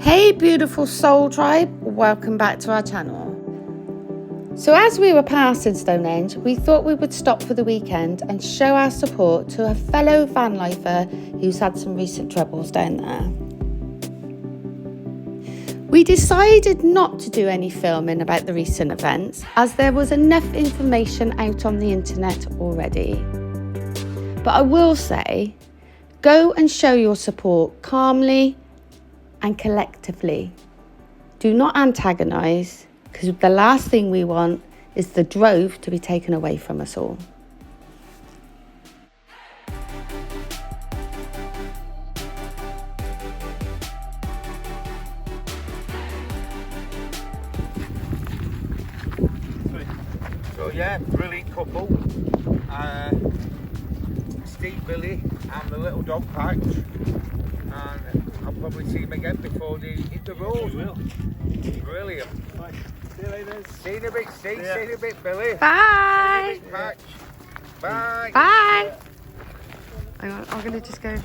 Hey beautiful soul tribe, welcome back to our channel. So as we were passing Stonehenge, we thought we would stop for the weekend and show our support to a fellow van lifer who's had some recent troubles down there. We decided not to do any filming about the recent events as there was enough information out on the internet already. But I will say, go and show your support calmly and collectively. Do not antagonise, because the last thing we want is the drove to be taken away from us all. So yeah, brilliant couple. Steve, Billy and the little dog patch. And I'll probably see him again before they hit the road. You will. Brilliant. Right. See you later. See you in a bit, Steve. See you in a bit, Billy. Bye! See you in a bit, Patch. Bye. Bye! Hang on, I'm going to just go.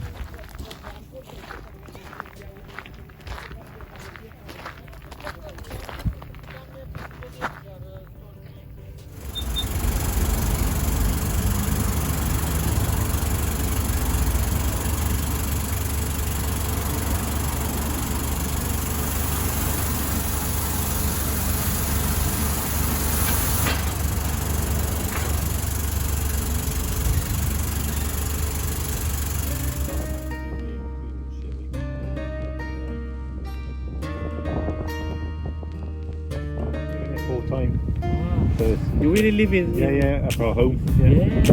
Full time. First. You really live in? Yeah, at our home. Yeah.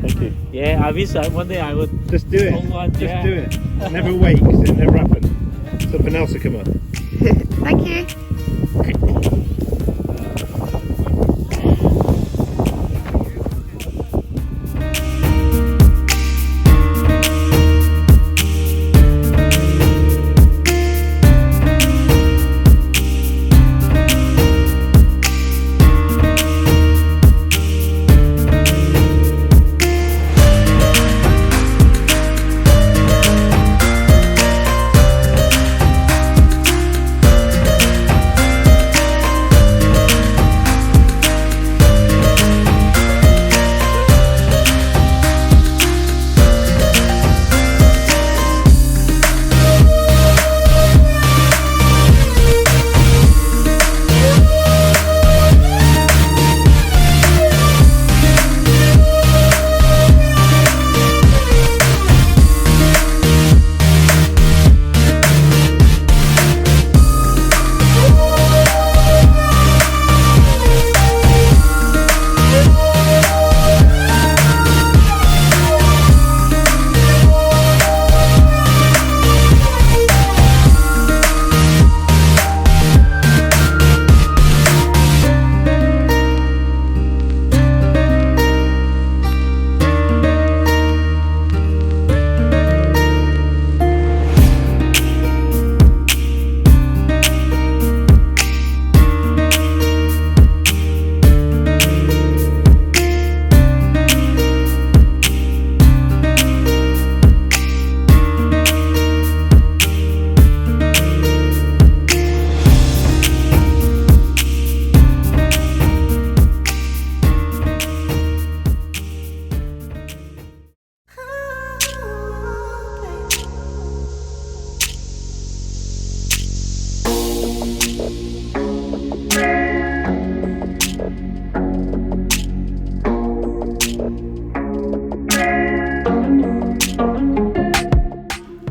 Thank you. Yeah, I wish one day I would. Just do it. Online, Just yeah. do it. Never wait, because it never happens. Something else will come up. Thank you.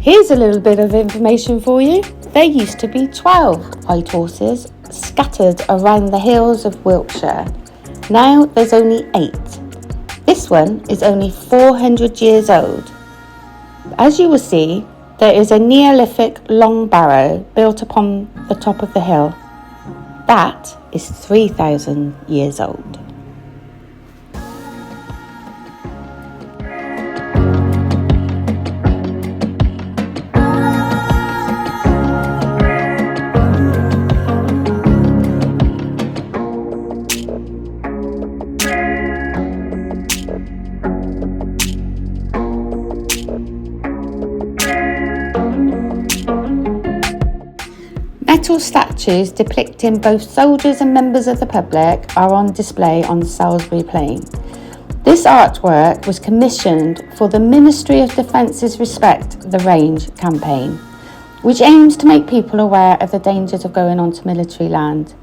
Here's a little bit of information for you. There used to be 12 white horses scattered around the hills of Wiltshire. Now there's only 8. This one is only 400 years old. As you will see, there is a Neolithic long barrow built upon the top of the hill. That is 3,000 years old. Metal statues depicting both soldiers and members of the public are on display on Salisbury Plain. This artwork was commissioned for the Ministry of Defence's Respect the Range campaign, which aims to make people aware of the dangers of going onto military land.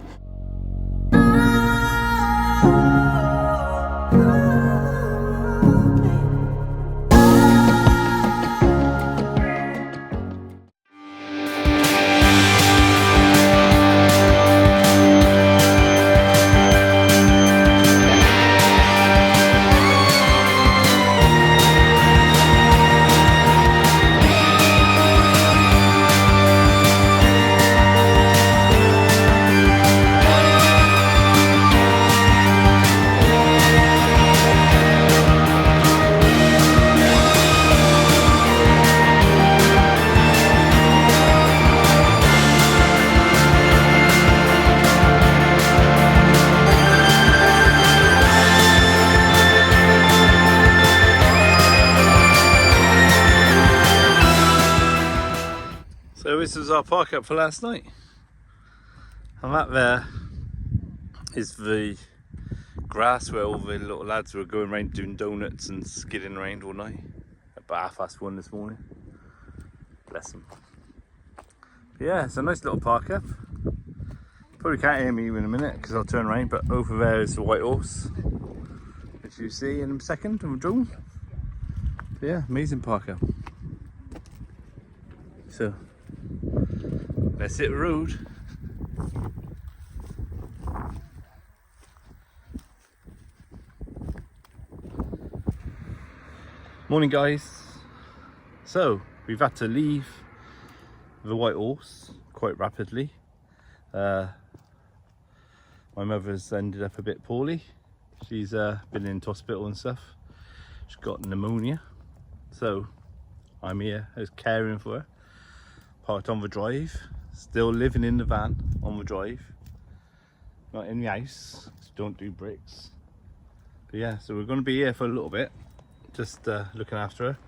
So this was our park up for last night. And that there is the grass where all the little lads were going around doing donuts and skidding around all night. About 1:30 this morning. Bless them. But yeah, it's a nice little park up. Probably can't hear me in a minute because I'll turn around, but over there is the white horse, which you see in a second on the drone. But yeah, amazing park up. So let's hit the road. Morning guys. So we've had to leave the white horse quite rapidly. My mother's ended up a bit poorly. She's been into hospital and stuff. She's got pneumonia. So I'm here as caring for her. Parked on the drive, still living in the van on the drive, not in the house, don't do bricks. But yeah, so we're going to be here for a little bit, just looking after her,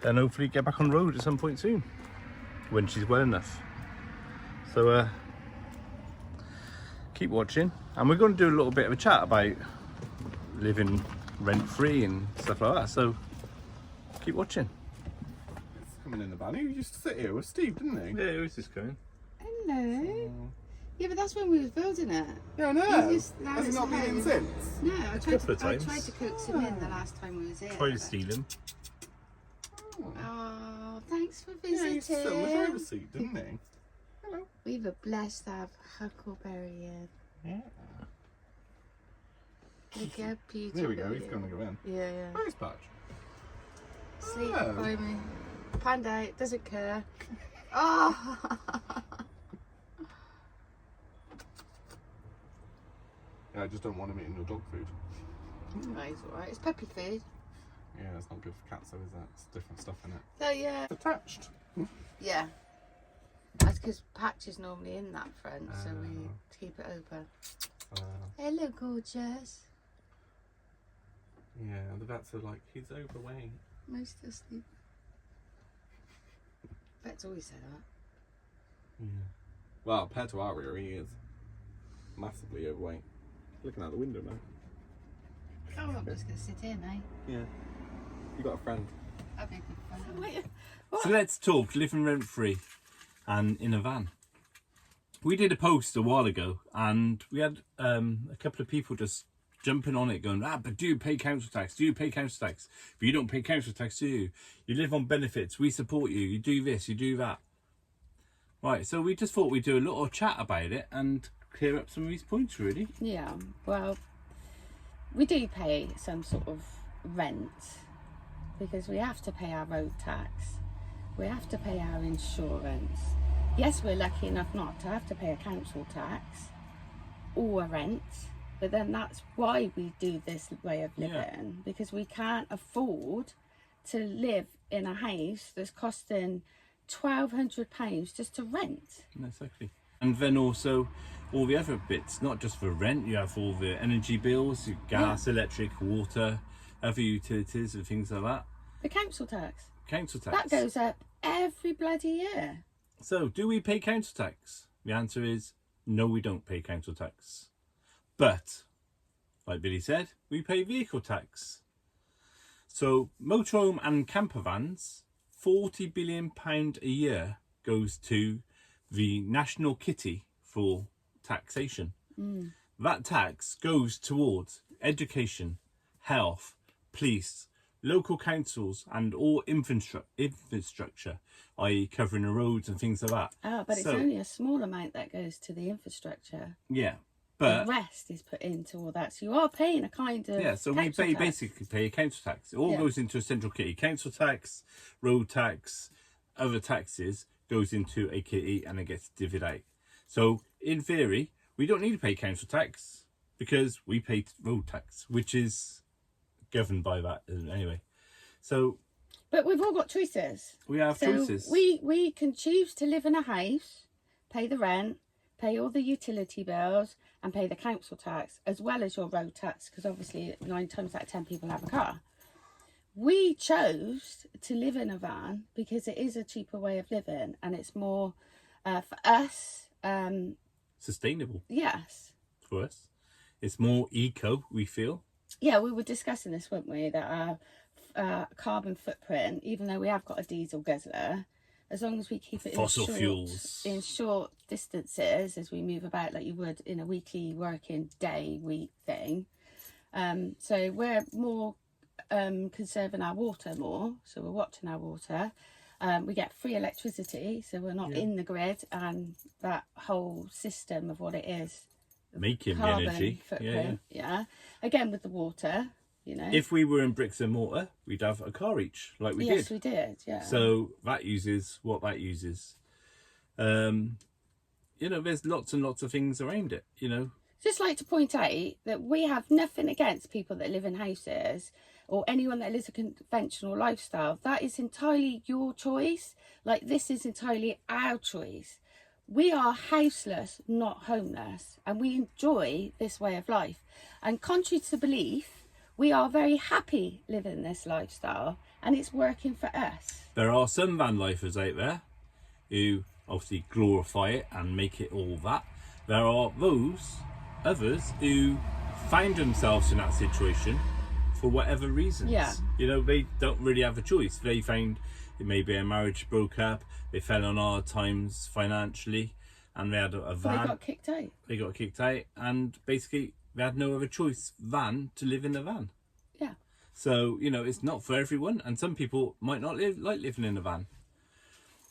then hopefully get back on the road at some point soon, when she's well enough. So keep watching, and we're going to do a little bit of a chat about living rent-free and stuff like that, so keep watching. In the van, he used to sit here with Steve, didn't he? Yeah, he was just going. Hello. Yeah, but that's when we was building it. Yeah, I know. Has he not been in since? No, I tried couple of times. to coax him in the last time we was here. Try to steal him. Oh, thanks for Yeah, he visiting. used to sit on the driver's seat, didn't he? Hello. We were blessed to have Huckleberry in. Yeah. Look how beautiful. There we go, he's he going to is. go in. Yeah, yeah. Where's Patch? Sleep Oh. by me. Panda out, doesn't care. Oh! Yeah, I just don't want him eating your dog food. No, he's alright. It's puppy food. Yeah, it's not good for cats though, is that? It's different stuff in it. So, yeah. It's attached. Yeah. That's because Patch is normally in that front, so we keep it open. Hello, gorgeous. Yeah, the vets are like, he's overweight. Most asleep. Vets always say that. Yeah. Well, compared to Aria, he is massively overweight. Looking out the window now. Oh, I'm just going to sit here, mate. Yeah. You got a friend. That'd be a good fun. So let's talk living rent free and in a van. We did a post a while ago and we had a couple of people just jumping on it going, but do you pay council tax? Do you pay council tax? But you don't pay council tax, do you? You live on benefits, we support you, you do this, you do that. Right, so we just thought we'd do a little chat about it and clear up some of these points really. Yeah, well, we do pay some sort of rent because we have to pay our road tax. We have to pay our insurance. Yes, we're lucky enough not to have to pay a council tax or a rent, but then that's why we do this way of living, because we can't afford to live in a house that's costing £1,200 just to rent. Exactly. And then also all the other bits, not just for rent, you have all the energy bills, gas, electric, water, other utilities and things like that. The council tax. Council tax. That goes up every bloody year. So, do we pay council tax? The answer is no, we don't pay council tax. But, like Billy said, we pay vehicle tax. So motorhome and camper vans, £40 billion a year goes to the national kitty for taxation. That tax goes towards education, health, police, local councils and all infrastructure, i.e. covering the roads and things like that. Oh, but it's only a small amount that goes to the infrastructure. Yeah. But the rest is put into all that. So you are paying a kind of so we basically pay a council tax. It all goes into a central kitty. Council tax, road tax, other taxes goes into a kitty and it gets divvied out. So in theory, we don't need to pay council tax because we pay road tax, which is governed by that anyway. So but we've all got choices. We have choices. We can choose to live in a house, pay the rent, pay all the utility bills and pay the council tax as well as your road tax, because obviously 9 times out of 10 people have a car. We chose to live in a van because it is a cheaper way of living and it's more for us sustainable. Yes, for us it's more eco, we feel. Yeah, we were discussing this, weren't we, that our carbon footprint, even though we have got a diesel guzzler, as long as we keep it fossil fuels in short distances as we move about like you would in a weekly working day week thing. So we're more conserving our water more, so we're watching our water. We get free electricity, so we're not in the grid, and that whole system of what it is making the energy footprint. Yeah. Again with the water, you know, if we were in bricks and mortar we'd have a car each like we did. Yes, we did. Yeah. So that uses what that uses. You know, there's lots and lots of things around it, you know. Just like to point out that we have nothing against people that live in houses or anyone that lives a conventional lifestyle. That is entirely your choice. Like, this is entirely our choice. We are houseless, not homeless, and we enjoy this way of life. And contrary to belief, we are very happy living this lifestyle and it's working for us. There are some van lifers out there who obviously glorify it and make it all that. There are those others who find themselves in that situation for whatever reasons. Yeah. You know, they don't really have a choice. They found it may be a marriage broke up, they fell on hard times financially, and they had a van. They got kicked out. They got kicked out, and basically they had no other choice than to live in a van. Yeah. So, you know, it's not for everyone, and some people might not like living in a van.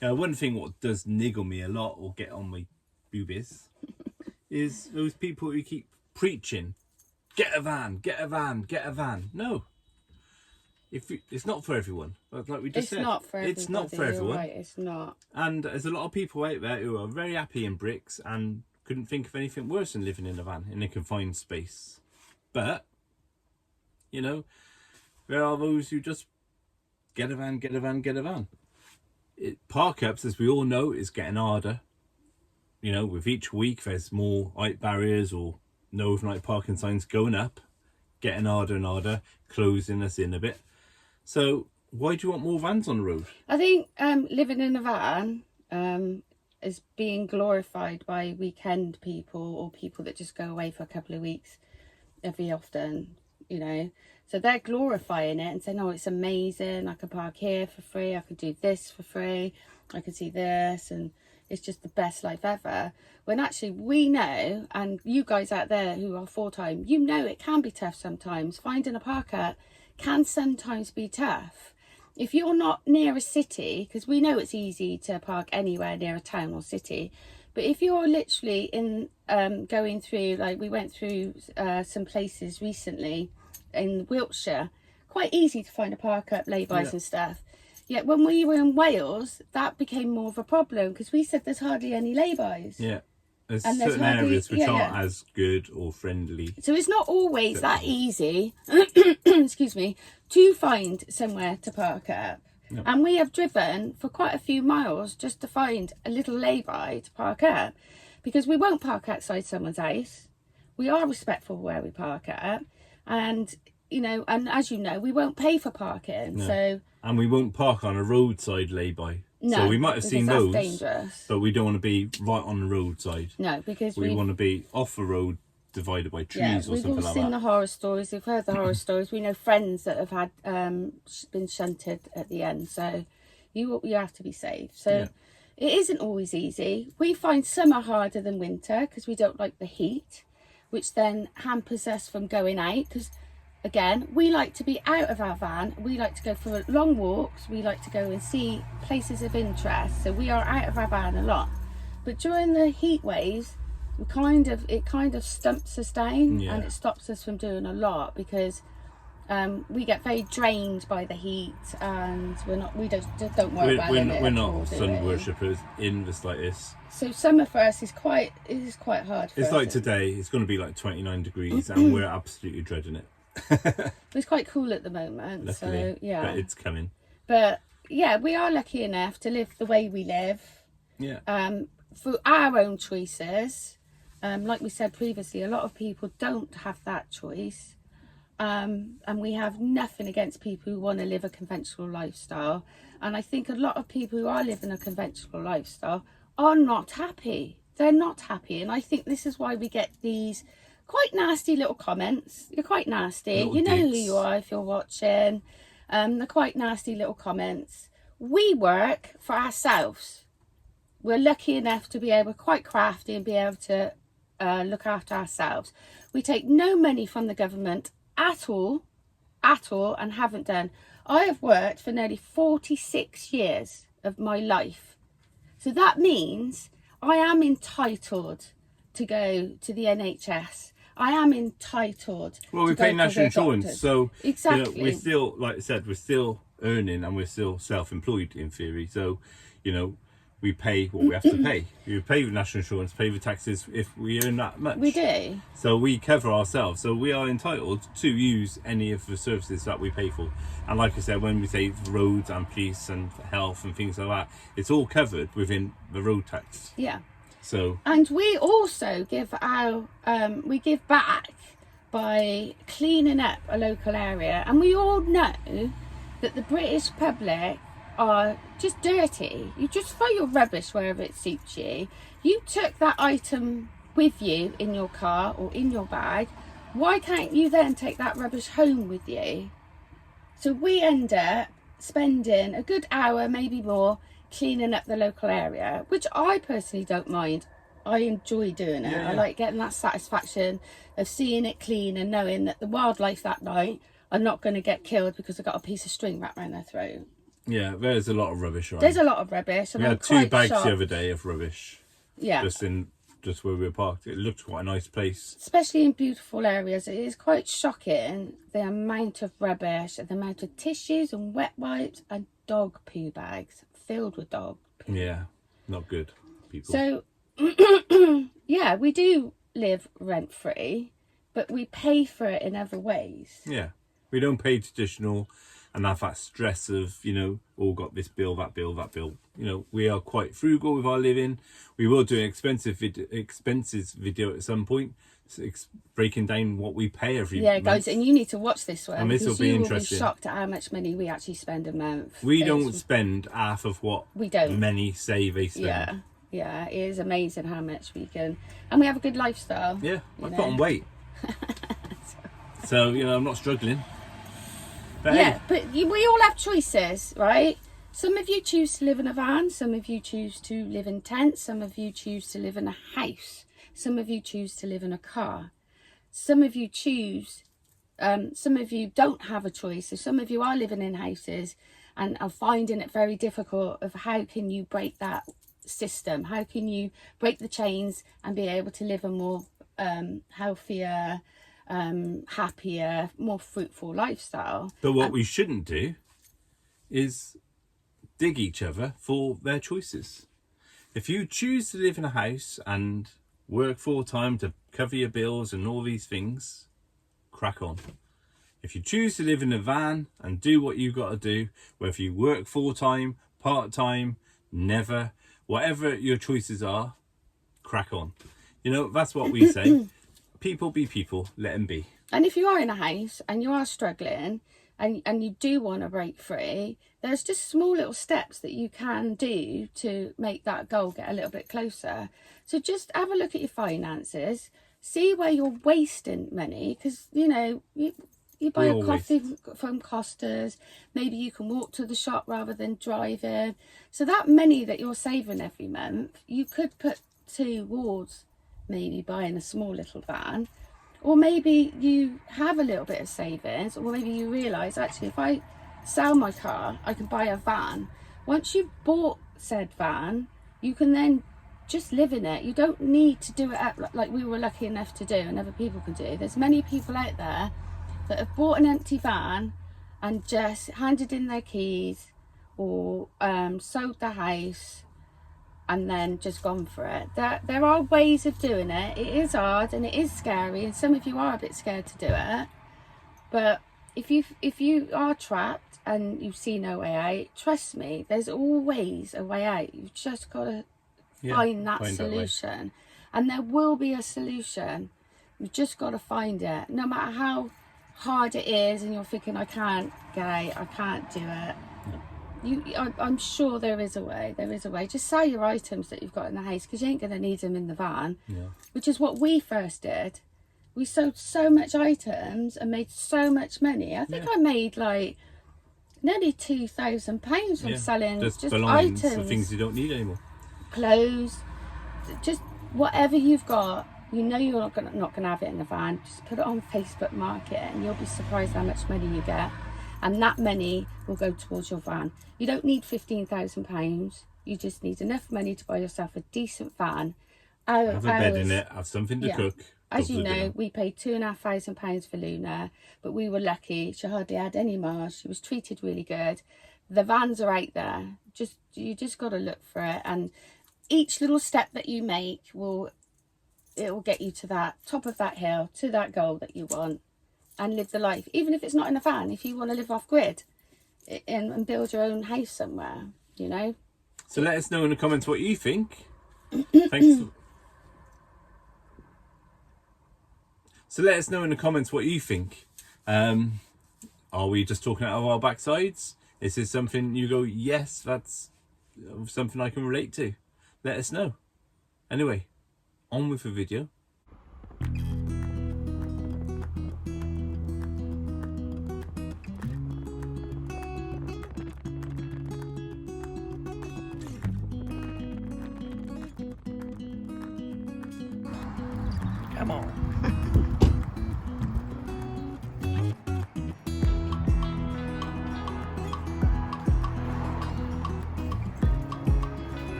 One thing what does niggle me a lot, or get on my boobies, is those people who keep preaching, get a van, get a van, get a van. No. It's not for everyone. Like we just said. It's not for everyone. It's not for everyone. Right, it's not. And there's a lot of people out there who are very happy in bricks and couldn't think of anything worse than living in a van in a confined space. But, you know, there are those who just get a van, get a van, get a van. Park ups, as we all know, is getting harder. You know, with each week there's more height barriers or no overnight parking signs going up, getting harder and harder, closing us in a bit. So why do you want more vans on the road? I think living in a van is being glorified by weekend people or people that just go away for a couple of weeks every often, you know. So they're glorifying it and saying, oh, it's amazing, I can park here for free, I can do this for free, I can see this, and it's just the best life ever. When actually we know, and you guys out there who are full-time, you know it can be tough sometimes. Finding a parker can sometimes be tough. If you're not near a city, because we know it's easy to park anywhere near a town or city, but if you're literally in going through, like we went through some places recently in Wiltshire, quite easy to find a park up, laybys and stuff. Yet when we were in Wales, that became more of a problem because we said there's hardly any laybys. Yeah. There's certain areas which aren't as good or friendly. So it's not always that easy, excuse me, to find somewhere to park up. No. And we have driven for quite a few miles just to find a little lay-by to park up, because we won't park outside someone's house. We are respectful where we park up, and you know, and as you know, we won't pay for parking. No. So and we won't park on a roadside lay-by. No, So we might have because seen that's those, dangerous. but we don't want to be right on the roadside. No, because We want to be off the road, divided by trees or we've something all like seen that. the horror stories. We've heard the horror stories. We know friends that have had been shunted at the end. So you have to be safe. So it isn't always easy. We find summer harder than winter because we don't like the heat, which then hampers us from going out. Because again, we like to be out of our van. We like to go for long walks. We like to go and see places of interest. So we are out of our van a lot. But during the heat waves, it kind of stumps us down, and it stops us from doing a lot because we get very drained by the heat, and we don't work well in it. We're not sun worshippers in the slightest. So summer for us is quite hard. It's like today. It's going to be like 29 degrees, and we're absolutely dreading it. It's quite cool at the moment. Luckily, so yeah, but it's coming. But yeah, we are lucky enough to live the way we live. Yeah. For our own choices. Like we said previously, a lot of people don't have that choice, and we have nothing against people who want to live a conventional lifestyle, and I think a lot of people who are living a conventional lifestyle are not happy. They're not happy, and I think this is why we get these quite nasty little comments. You're quite nasty, you know who you are if you're watching. They're quite nasty little comments. We work for ourselves. We're lucky enough to be able, quite crafty, and be able to look after ourselves. We take no money from the government at all, and haven't done. I have worked for nearly 46 years of my life. So that means I am entitled to go to the NHS. I am entitled. Well, we pay national insurance, so exactly. We're still, like I said, we're still earning, and we're still self-employed in theory. So, we pay what we have to pay. We pay the national insurance, pay the taxes if we earn that much. We do. So we cover ourselves. So we are entitled to use any of the services that we pay for. And like I said, when we say roads and police and health and things like that, it's all covered within the road tax. Yeah. So. And we also give we give back by cleaning up a local area. And we all know that the British public are just dirty. You just throw your rubbish wherever it suits you. You took that item with you in your car or in your bag. Why can't you then take that rubbish home with you? So we end up spending a good hour, maybe more, cleaning up the local area, which I personally don't mind. I enjoy doing it. I like getting that satisfaction of seeing it clean and knowing that the wildlife that night are not going to get killed because I got a piece of string wrapped around their throat. Yeah, there's a lot of rubbish around. There's a lot of rubbish. And we had 2 bags the other day of rubbish. Yeah. Just where we were parked. It looked quite a nice place. Especially in beautiful areas. It is quite shocking the amount of rubbish, the amount of tissues and wet wipes and dog poo bags filled with dog poo. Yeah, not good, people. So, yeah, we do live rent free, but we pay for it in other ways. Yeah, we don't pay traditional and have that stress of, got this bill, that bill, that bill. We are quite frugal with our living. We will do an expenses video at some point, breaking down what we pay every month. Guys, and you need to watch this one. And this will be interesting. You will be shocked at how much money we actually spend a month. We don't spend half of what many say they spend. Yeah, it is amazing how much we can, and we have a good lifestyle. Yeah, I've put on weight. So, I'm not struggling. But we all have choices, right? Some of you choose to live in a van, some of you choose to live in tents, some of you choose to live in a house, some of you choose to live in a car. Some of you some of you don't have a choice. So some of you are living in houses and are finding it very difficult of how can you break that system? How can you break the chains and be able to live a more healthier, happier, more fruitful lifestyle? But what we shouldn't do is dig each other for their choices. If you choose to live in a house and work full time to cover your bills and all these things, crack on. If you choose to live in a van and do what you've got to do, whether you work full time, part time, never, whatever your choices are, crack on. That's what we say. People be people, let them be. And if you are in a house and you are struggling and you do want to break free, there's just small little steps that you can do to make that goal get a little bit closer. So just have a look at your finances, see where you're wasting money, because you know, you buy a coffee from Costa's, maybe you can walk to the shop rather than driving. So that money that you're saving every month, you could put towards maybe buying a small little van. Or maybe you have a little bit of savings, or maybe you realise, actually, if I sell my car, I can buy a van. Once you've bought said van, you can then just live in it. You don't need to do it like we were lucky enough to do and other people can do. There's many people out there that have bought an empty van and just handed in their keys, or sold the house and then just gone for it. There are ways of doing it. It is hard and it is scary, and some of you are a bit scared to do it. But if you are trapped and you see no way out, trust me, there's always a way out. You've just got to find that solution, and there will be a solution. You've just got to find it, no matter how hard it is and you're thinking, I can't get out, I can't do it. I'm sure there is a way. Just sell your items that you've got in the house, because you ain't going to need them in the van. Which is what we first did. We sold so much items and made so much money. I think I made like nearly £2,000 from selling just items, for things you don't need anymore. Clothes, just whatever you've got. You know you're not gonna have it in the van. Just put it on Facebook Market and you'll be surprised how much money you get. And that money will go towards your van. You don't need £15,000. You just need enough money to buy yourself a decent van. Have a bed in it, have something to cook. As you know, we paid £2,500 for Luna, but we were lucky. She hardly had any miles. She was treated really good. The vans are out there. You just got to look for it. And each little step that you make will get you to that top of that hill, to that goal that you want, and live the life. Even if it's not in a van, if you want to live off grid and build your own house somewhere, you know. So let us know in the comments what you think. Thanks. So let us know in the comments what you think. Are we just talking out of our backsides? Is this something you go, yes, that's something I can relate to? Let us know. Anyway, on with the video. Come on.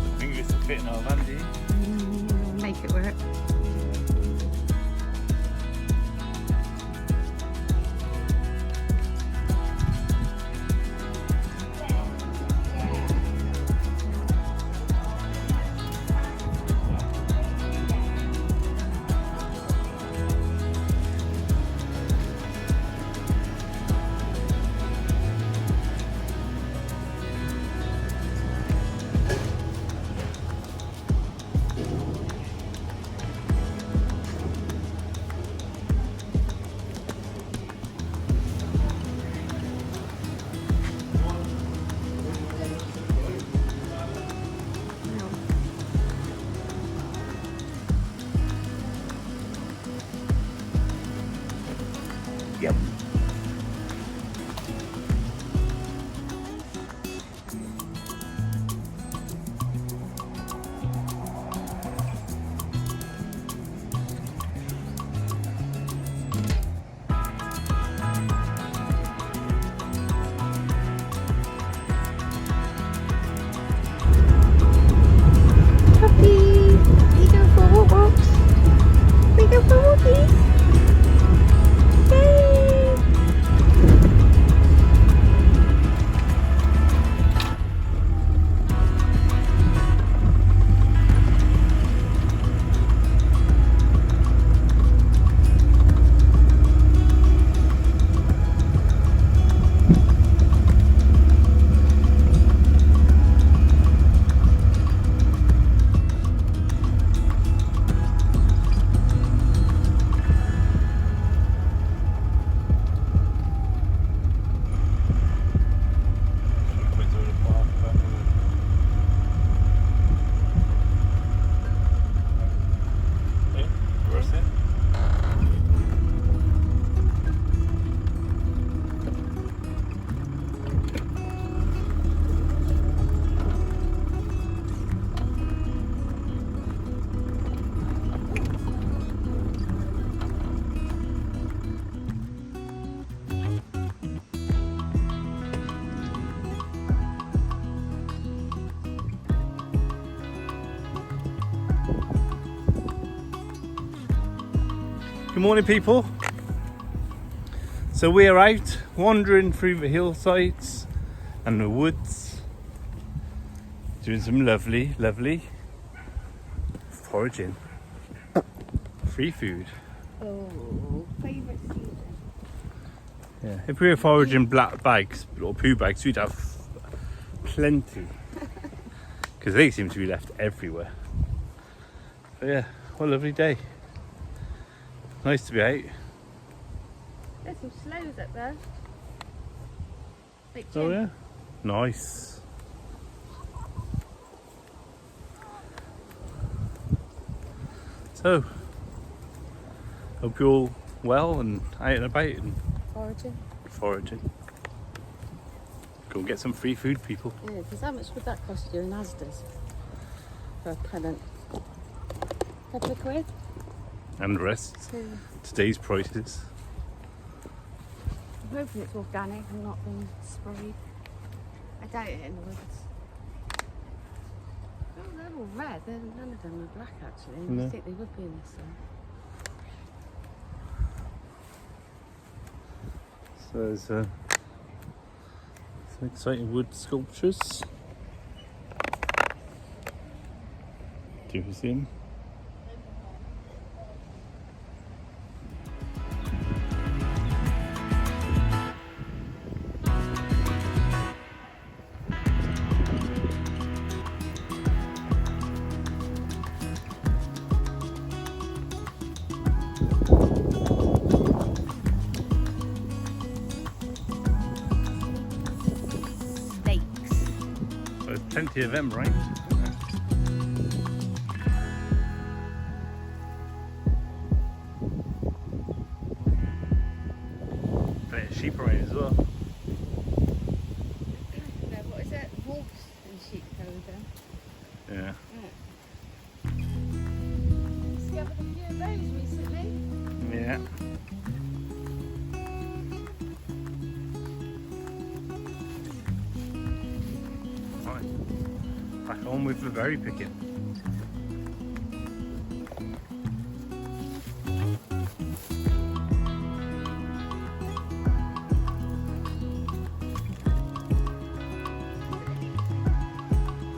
I think this will fit in our van, do you? Make it work. Yep. Puppy, we go for walks. We go for walkies. Yay! Good morning, people. So we are out wandering through the hillsides and the woods, doing some lovely foraging. Free food. Oh, favourite season. Yeah, if we were foraging black bags or poo bags, we'd have plenty. Because they seem to be left everywhere. But yeah, what a lovely day. Nice to be out. There's some slows up there. Big Oh chin. yeah, nice. So, hope you're all well and out and about and foraging. Go and get some free food, people. Yeah, because how much would that cost you in Asda's for a pennant? Couple of quid? And the rest. Today's prices. I'm hoping it's organic and not been sprayed. I doubt it in the woods. Oh, they're all red. None of them are black actually. No. I think they would be in this sun. So there's some exciting wood sculptures. Do you see them? So plenty of them, right? Plenty of sheep around as well. No, what is it? Wolves and sheep over there. Yeah. Discovered a few of those recently. Yeah. Right. Back on with the berry picking.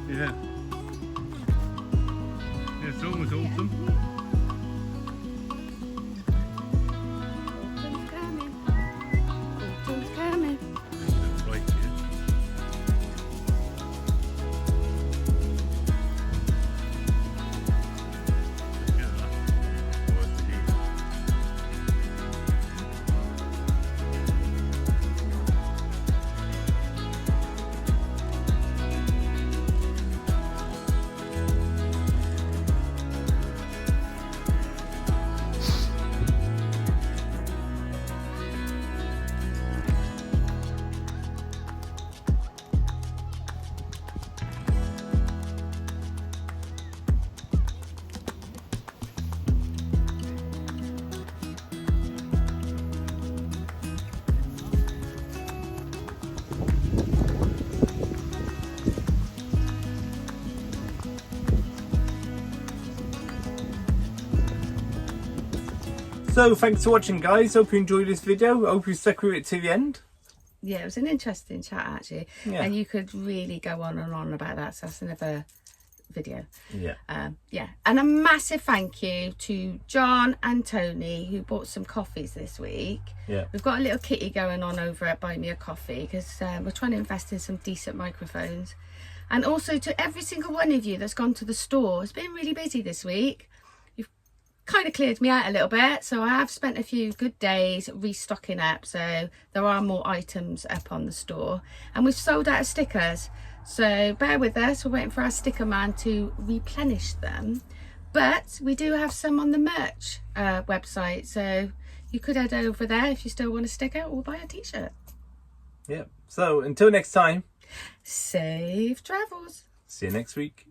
Yeah. It's almost autumn. Autumn's coming. Autumn's coming. Looks like it. Look at that. What's the heat? So thanks for watching, guys. Hope you enjoyed this video. Hope you stuck with it to the end. Yeah, it was an interesting chat actually. Yeah. And you could really go on and on about that. So that's another video. Yeah. Yeah. And a massive thank you to John and Tony who bought some coffees this week. Yeah. We've got a little kitty going on over at Buy Me a Coffee because we're trying to invest in some decent microphones. And also to every single one of you that's gone to the store. It's been really busy this week. Kind of cleared me out a little bit, so I have spent a few good days restocking up, so there are more items up on the store and we've sold out of stickers, so bear with us. We're waiting for our sticker man to replenish them, but we do have some on the merch website, so you could head over there if you still want a sticker or buy a t-shirt. Yeah. So until next time, Safe travels. see you next week.